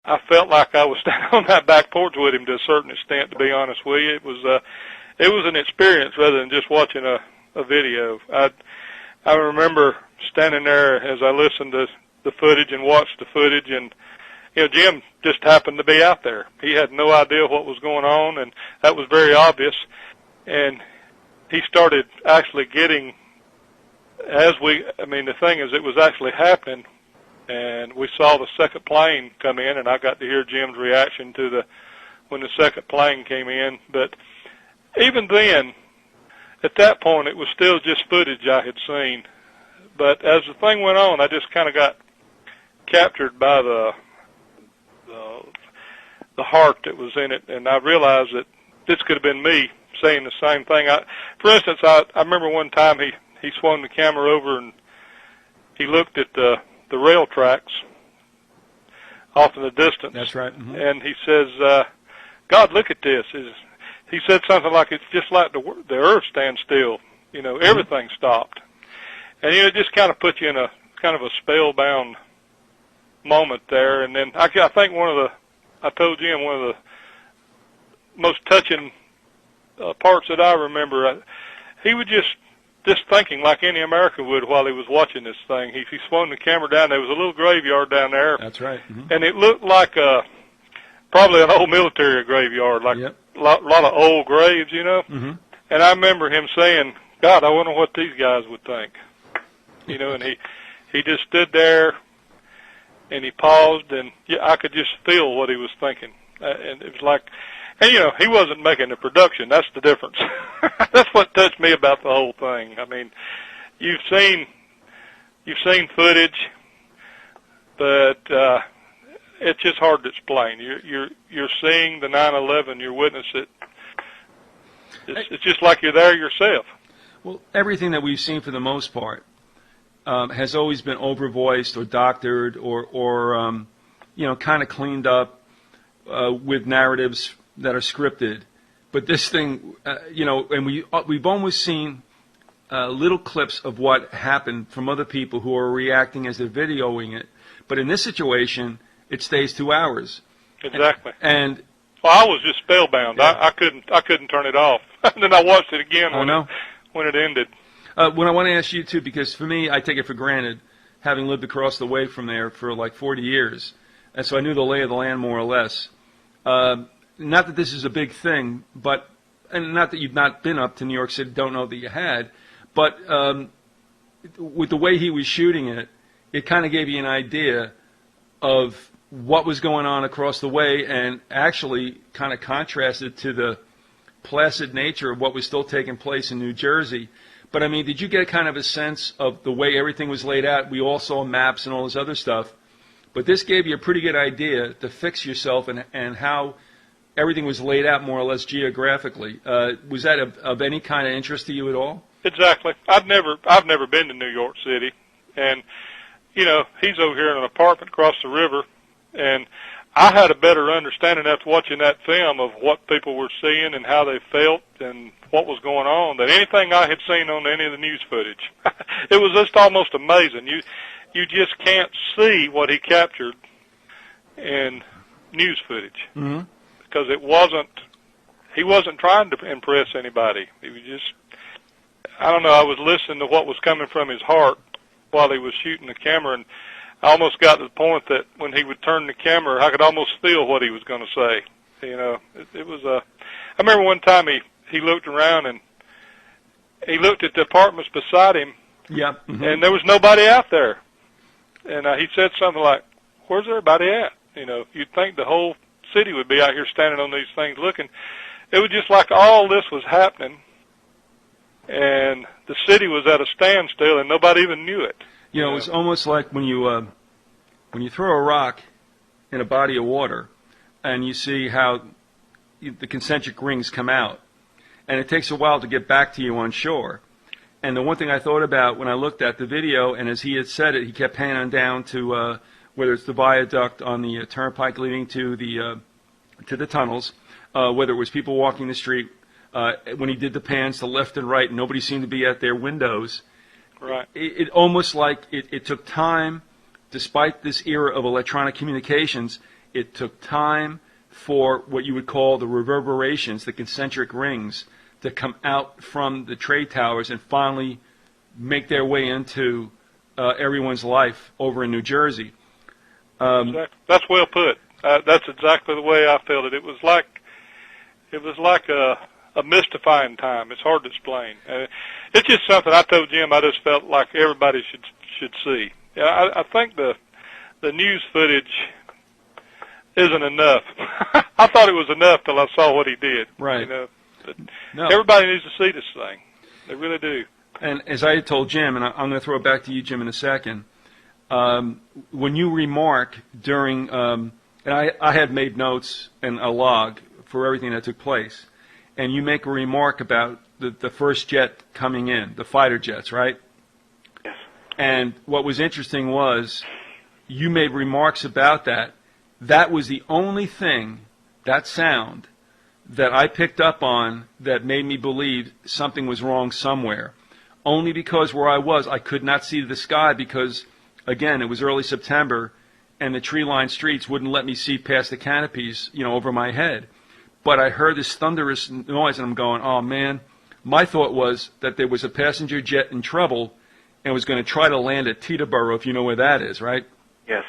I felt like I was standing on that back porch with him to a certain extent, to be honest with you. It was an experience rather than just watching a video. I remember standing there as I listened to the footage and watched the footage, and Jim just happened to be out there. He had no idea what was going on, and that was very obvious. And he started actually getting, the thing is, it was actually happening, and we saw the second plane come in, and I got to hear Jim's reaction to when the second plane came in. But even then, at that point, it was still just footage I had seen. But as the thing went on, I just kind of got captured by the heart that was in it, and I realized that this could have been me saying the same thing. For instance, I remember one time he swung the camera over and he looked at the rail tracks off in the distance. That's right. Mm-hmm. And he says, God, look at this. He said something like, it's just like the earth stands still. Everything stopped. And it just kind of put you in a kind of a spellbound moment there. And then I think I told Jim one of the most touching parts that I remember, he was just thinking like any American would while he was watching this thing. He swung the camera down. There was a little graveyard down there. That's right. Mm-hmm. And it looked like probably an old military graveyard, like yep. a lot of old graves, Mm-hmm. And I remember him saying, God, I wonder what these guys would think. And he just stood there and he paused, and I could just feel what he was thinking. And it was like, and he wasn't making the production. That's the difference. That's what touched me about the whole thing. I mean, you've seen footage, but it's just hard to explain. You're seeing the 9/11. You're witnessing it. It's just like you're there yourself. Well, everything that we've seen for the most part has always been overvoiced or doctored or kind of cleaned up with narratives that are scripted. But this thing, and we've almost seen little clips of what happened from other people who are reacting as they're videoing it. But in this situation, it stays 2 hours. Exactly. And I was just spellbound. Yeah. I couldn't turn it off. And then I watched it again when it ended. What I want to ask you, too, because for me, I take it for granted, having lived across the way from there for like 40 years, and so I knew the lay of the land more or less. Not that this is a big thing, and not that you've not been up to New York City, don't know that you had, but with the way he was shooting it, it kind of gave you an idea of what was going on across the way, and actually kind of contrasted to the placid nature of what was still taking place in New Jersey. But, I mean, did you get kind of a sense of the way everything was laid out? We all saw maps and all this other stuff. But this gave you a pretty good idea to fix yourself and how everything was laid out more or less geographically. Was that of any kind of interest to you at all? Exactly. I've never been to New York City. And, he's over here in an apartment across the river. And I had a better understanding after watching that film of what people were seeing and how they felt and what was going on than anything I had seen on any of the news footage. It was just almost amazing. You just can't see what he captured in news footage. Mm-hmm. Because he wasn't trying to impress anybody. He was just, I don't know, I was listening to what was coming from his heart while he was shooting the camera, and I almost got to the point that when he would turn the camera, I could almost feel what he was going to say. It was I remember one time he looked around and he looked at the apartments beside him, yeah, mm-hmm. and there was nobody out there. And he said something like, "Where's everybody at?" You'd think the whole city would be out here standing on these things looking. It was just like all this was happening, and the city was at a standstill, and nobody even knew it. It was almost like when you throw a rock in a body of water, and you see how the concentric rings come out, and it takes a while to get back to you on shore. And the one thing I thought about when I looked at the video, and as he had said it, he kept panning down to whether it's the viaduct on the turnpike leading to the tunnels, whether it was people walking the street. When he did the pans to left and right, nobody seemed to be at their windows. Right. It almost like it took time, despite this era of electronic communications, It took time for what you would call the reverberations, the concentric rings, to come out from the trade towers and finally make their way into everyone's life over in New Jersey. That's well put. That's exactly the way I felt it. It was like a mystifying time. It's hard to explain. It's just something I told Jim I just felt like everybody should see. I think the news footage isn't enough. I thought it was enough till I saw what he did. Right. You know, No. Everybody needs to see this thing. They really do. And as I had told Jim, and I'm going to throw it back to you, Jim, in a second, when you remark during, and I had made notes and a log for everything that took place, and you make a remark about the first jet coming in, the fighter jets, right? Yes. And what was interesting was you made remarks about that. That was the only thing, that sound, that I picked up on that made me believe something was wrong somewhere. Only because where I was, I could not see the sky because, again, it was early September, and the tree-lined streets wouldn't let me see past the canopies, over my head. But I heard this thunderous noise, and I'm going, oh, man. My thought was that there was a passenger jet in trouble and was going to try to land at Teterboro, if you know where that is, right? Yes.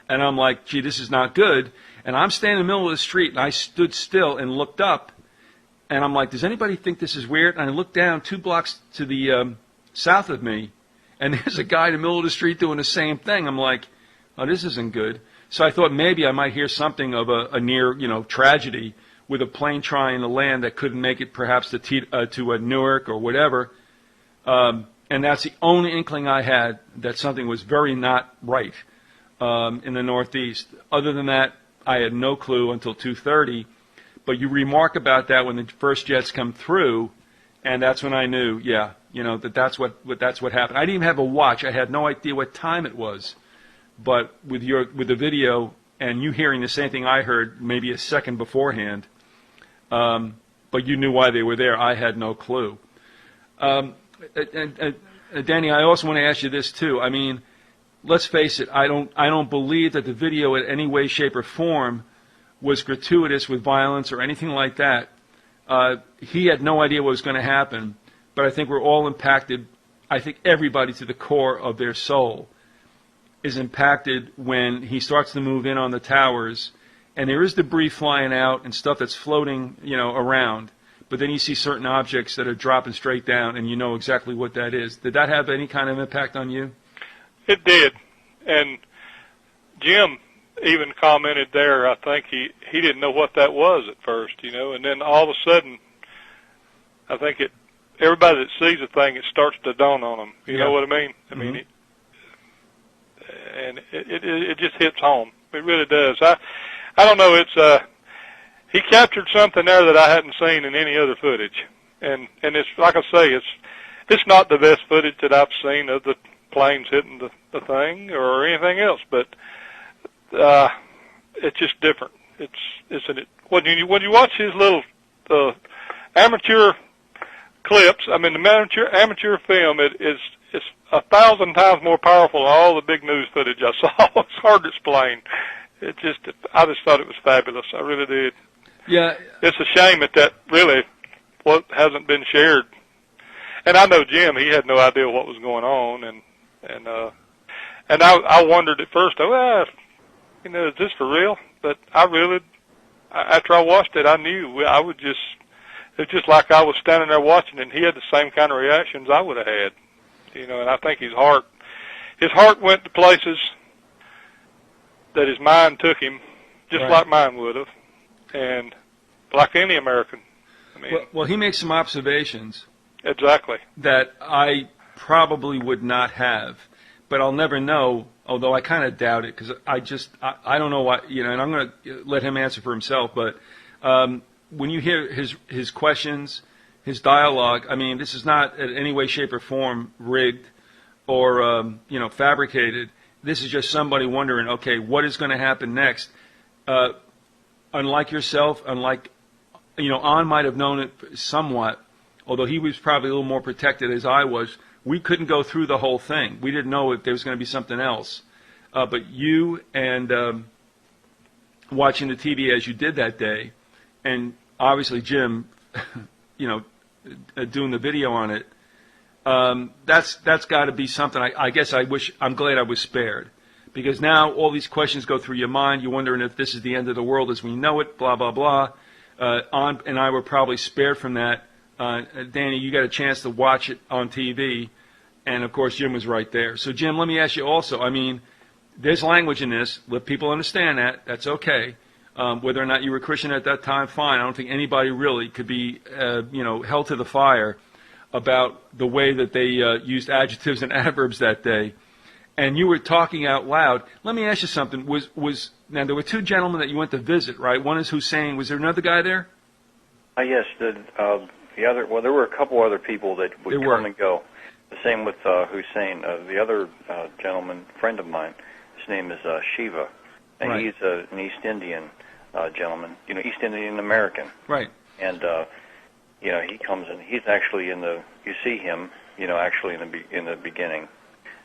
And I'm like, gee, this is not good. And I'm standing in the middle of the street, and I stood still and looked up, and I'm like, does anybody think this is weird? And I looked down 2 blocks to the south of me, and there's a guy in the middle of the street doing the same thing. I'm like, oh, this isn't good. So I thought maybe I might hear something of a near, tragedy with a plane trying to land that couldn't make it perhaps to Newark or whatever. And that's the only inkling I had that something was very not right in the Northeast. Other than that, I had no clue until 2:30. But you remark about that when the first jets come through, and that's when I knew, that's what happened. I didn't even have a watch. I had no idea what time it was. But with the video and you hearing the same thing I heard maybe a second beforehand, but you knew why they were there. I had no clue. Danny, I also want to ask you this too. I mean, let's face it. I don't believe that the video in any way, shape, or form was gratuitous with violence or anything like that. He had no idea what was going to happen, but I think we're all impacted. I think everybody to the core of their soul is impacted when he starts to move in on the towers, and there is debris flying out and stuff that's floating, around. But then you see certain objects that are dropping straight down, and you know exactly what that is. Did that have any kind of impact on you? It did. And Jim even commented there, I think he didn't know what that was at first, and then all of a sudden, I think everybody that sees a thing, it starts to dawn on them. You know what I mean? I mean, it just hits home. It really does. I don't know. It's he captured something there that I hadn't seen in any other footage, and it's like I say, it's not the best footage that I've seen of the planes hitting the thing or anything else, but it's just different. When you watch his little amateur clips, I mean the amateur film, it's 1,000 times more powerful than all the big news footage I saw. It's hard to explain. I just thought it was fabulous. I really did. Yeah. It's a shame that really hasn't been shared. And I know Jim, he had no idea what was going on, and I wondered at first, is this for real? But after I watched it, I knew it was just like I was standing there watching, and he had the same kind of reactions I would have had, and I think his heart went to places that his mind took him, just like mine would have, and like any American. I mean, well, he makes some observations. Exactly. That I probably would not have, but I'll never know, although I kind of doubt it, because I don't know what, and I'm going to let him answer for himself, but when you hear his questions, his dialogue, I mean, this is not in any way, shape, or form rigged or, fabricated. This is just somebody wondering, okay, what is going to happen next? Unlike yourself, An might have known it somewhat, although he was probably a little more protected as I was. We couldn't go through the whole thing. We didn't know if there was going to be something else. But you and watching the TV as you did that day, and obviously Jim, you know, doing the video on it. That's got to be something. I guess I'm glad I was spared, because now all these questions go through your mind. You're wondering if this is the end of the world as we know it. Blah blah blah. And I were probably spared from that. Danny, you got a chance to watch it on TV, and of course Jim was right there. So Jim, let me ask you also. I mean, there's language in this. Let people understand that. That's okay. Whether or not you were Christian at that time, fine. I don't think anybody really could be, held to the fire about the way that they used adjectives and adverbs that day. And you were talking out loud. Let me ask you something. Now there were two gentlemen that you went to visit, right? One is Hussein. Was there another guy there? Yes. The other. Well, there were a couple other people that would come and go. The same with Hussein. The other gentleman, friend of mine, his name is Shiva, and right. He's an East Indian gentleman. East Indian American. Right. And he comes and he's actually you see him, actually in the beginning,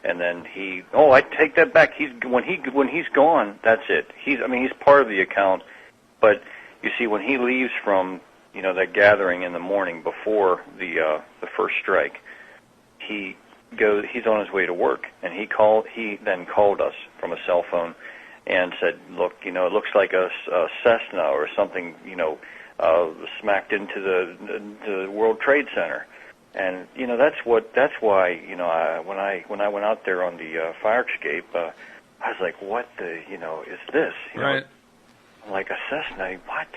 and then I take that back. When he's gone, that's it. He's part of the account, but you see when he leaves from that gathering in the morning before the first strike, he's on his way to work, and he then called us from a cell phone and said, look, it looks like a Cessna or something, smacked into the World Trade Center. And that's why when I went out there on the fire escape, I was like, what is this? Right. I'm like, a Cessna? What?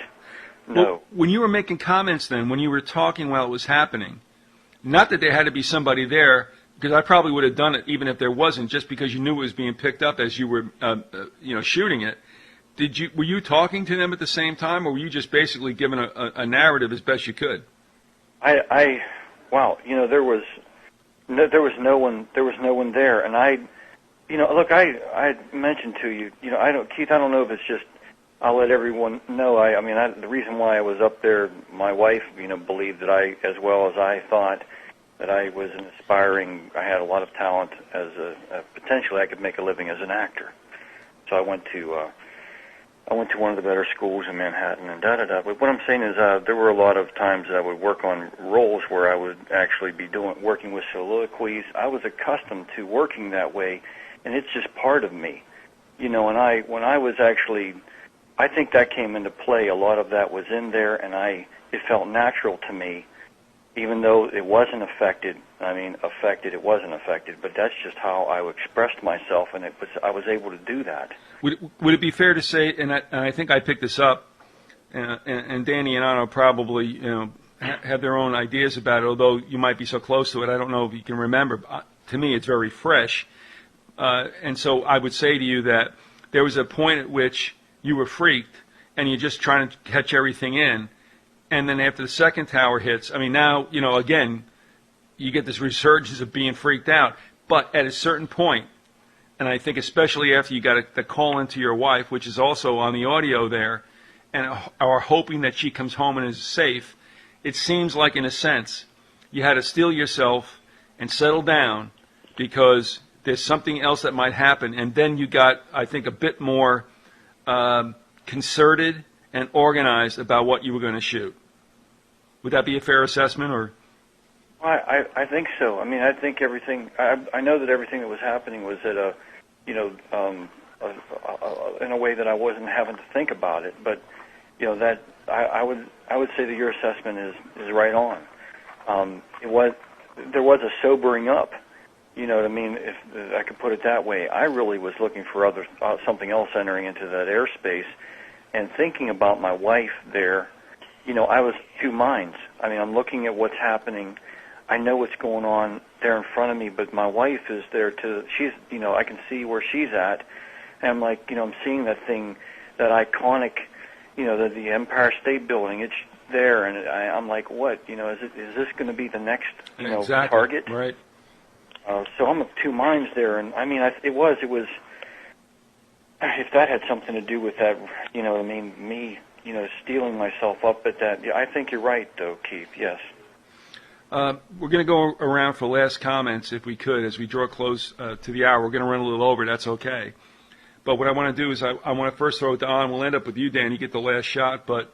No. Well, when you were making comments then, when you were talking while it was happening, not that there had to be somebody there, because I probably would have done it even if there wasn't, just because you knew it was being picked up as you were shooting it. Were you talking to them at the same time, or were you just basically giving a narrative as best you could? Wow, there was no one there, and I mentioned to you, Keith, I don't know if it's just, I'll let everyone know. The reason why I was up there, my wife, believed that as well as I thought, that I was an aspiring, I had a lot of talent as potentially I could make a living as an actor. So I went to one of the better schools in Manhattan and da-da-da. But what I'm saying is there were a lot of times that I would work on roles where I would actually be working with soliloquies. I was accustomed to working that way, and it's just part of me. And when I was actually, I think that came into play. A lot of that was in there, and it felt natural to me, even though it wasn't affected. It wasn't affected, but that's just how I expressed myself, and I was able to do that. Would it be fair to say, and I think I picked this up, and Danny and Anna probably have their own ideas about it, although you might be so close to it, I don't know if you can remember. To me, it's very fresh. And so I would say to you that there was a point at which you were freaked, and you're just trying to catch everything in. And then after the second tower hits, now, again, you get this resurgence of being freaked out. But at a certain point, and I think especially after you got the call into your wife, which is also on the audio there, and are hoping that she comes home and is safe, it seems like, in a sense, you had to steel yourself and settle down because there's something else that might happen. And then you got, I think, a bit more concerted and organized about what you were going to shoot. Would that be a fair assessment, or? I think so. I think everything. I know that everything that was happening was at a, in a way that I wasn't having to think about it. But that I would say that your assessment is right on. There was a sobering up. If I could put it that way. I really was looking for something else entering into that airspace, and thinking about my wife there. I was two minds. I'm looking at what's happening. I know what's going on there in front of me, but my wife is there too. She's, I can see where she's at, and I'm like, I'm seeing that thing, that iconic, the Empire State Building. It's there, and I'm like, what? Is this going to be the next, exactly. target? Right. So I'm of two minds there, and it was. If that had something to do with that, me, stealing myself up at that. Yeah, I think you're right, though, Keith. Yes. We're going to go around for last comments, if we could, as we draw close to the hour. We're going to run a little over. That's okay. But what I want to do is I want to first throw it to On. We'll end up with you, Dan. You get the last shot. But